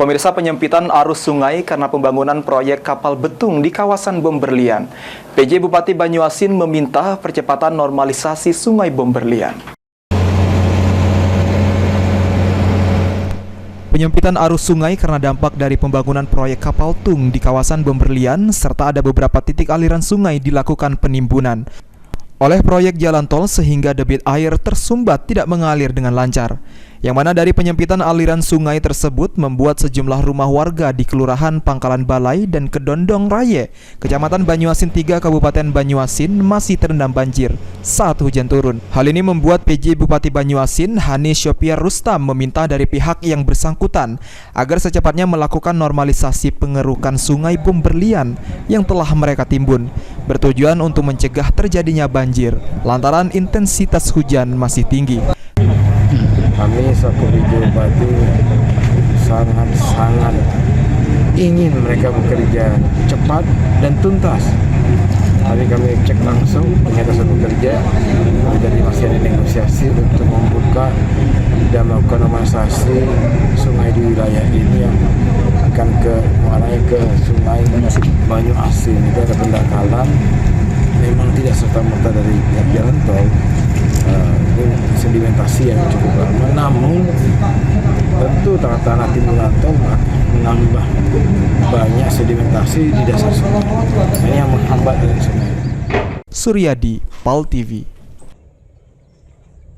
Pemirsa, penyempitan arus sungai karena pembangunan proyek kapal betung di kawasan Bom Berlian. PJ Bupati Banyuasin meminta percepatan normalisasi Sungai Bom Berlian. Penyempitan arus sungai karena dampak dari pembangunan proyek kapal tung di kawasan Bom Berlian serta ada beberapa titik aliran sungai dilakukan penimbunan oleh proyek jalan tol sehingga debit air tersumbat tidak mengalir dengan lancar. Yang mana dari penyempitan aliran sungai tersebut membuat sejumlah rumah warga di Kelurahan Pangkalan Balai dan Kedondong Raye, Kecamatan Banyuasin 3, Kabupaten Banyuasin masih terendam banjir saat hujan turun. Hal ini membuat PJ Bupati Banyuasin, Hani Syopiar Rustam, meminta dari pihak yang bersangkutan agar secepatnya melakukan normalisasi pengerukan Sungai Bom Berlian yang telah mereka timbun, bertujuan untuk mencegah terjadinya banjir lantaran intensitas hujan masih tinggi. Kami selaku PJ Bupati sangat ingin mereka bekerja cepat dan tuntas. Tadi kami cek langsung, ternyata sudah bekerja, jadi masih ada negosiasi untuk membuka dan melakukan normalisasi sungai di wilayah ini yang akan mengarah ke Sungai Banyuasin. Itu ada pendangkalan, memang tidak serta-merta dari jalan tol. Ini sedimentasi yang cukup lama, namun tentu tanah-tanah timbunan tol menambah banyak sedimentasi di dasar sungai. Ini yang menghambat dari sungai. Suryadi, PAL TV.